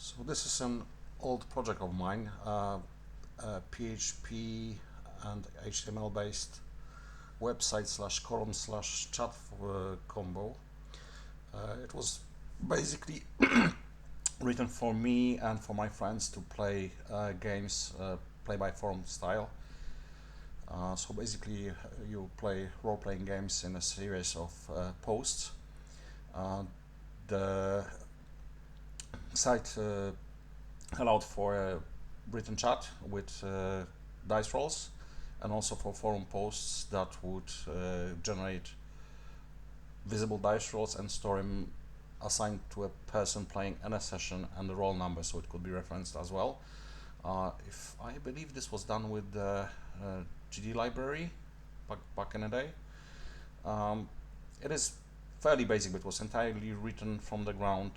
So this is an old project of mine, PHP and HTML based website slash column slash chat combo. It was basically written for me and for my friends to play games, play by forum style. So basically you play role-playing games in a series of posts. The site allowed for a written chat with dice rolls, and also for forum posts that would generate visible dice rolls and store them assigned to a person playing in a session, and the roll number, so it could be referenced as well. If I believe this was done with the GD library back in the day. It is fairly basic, but it was entirely written from the ground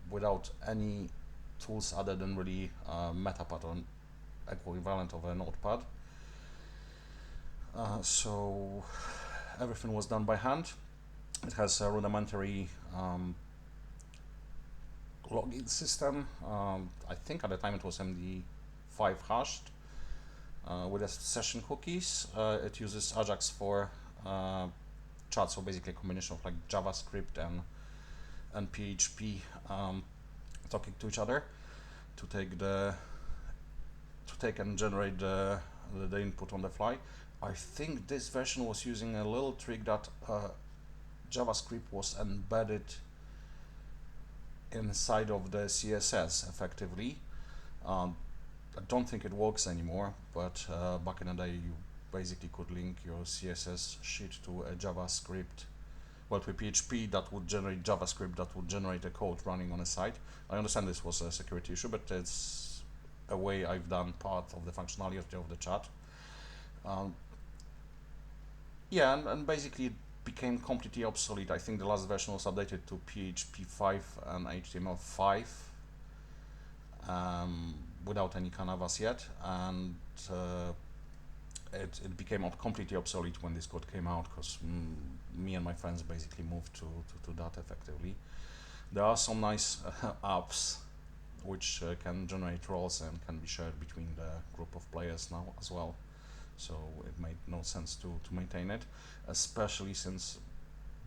without any tools other than really Metapad or equivalent of a notepad. So everything was done by hand. It has a rudimentary login system. I think at the time it was MD5 hashed with a session cookies. It uses Ajax for chat, so basically a combination of like JavaScript and PHP talking to each other to take and generate the input on the fly. I think this version was using a little trick that JavaScript was embedded inside of the CSS effectively. I don't think it works anymore, but back in the day you basically could link your CSS sheet to a JavaScript, well, to a PHP that would generate JavaScript that would generate a code running on a site. I understand this was a security issue, but it's a way I've done part of the functionality of the chat. Yeah, and basically it became completely obsolete. I think the last version was updated to PHP 5 and HTML5 without any canvas yet, and it became completely obsolete when this code came out, because me and my friends basically moved to that effectively. There are some nice apps which can generate roles and can be shared between the group of players now as well. So it made no sense to maintain it, especially since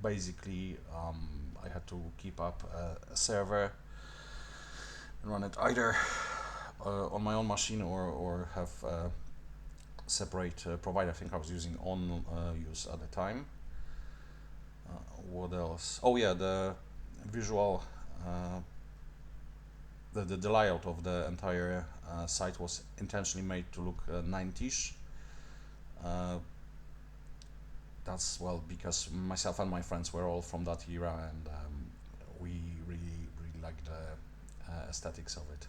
basically I had to keep up a server and run it either on my own machine or have a separate provider. I think I was using OnUse at the time. What else? Oh yeah, the visual, the layout of the entire site was intentionally made to look 90s. That's, well, because myself and my friends were all from that era, and we really liked the aesthetics of it.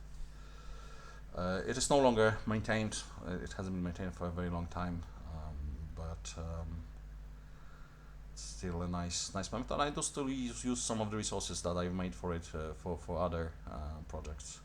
It is no longer maintained. It hasn't been maintained for a very long time, but it's still a nice method. And I do still use some of the resources that I've made for it for other projects.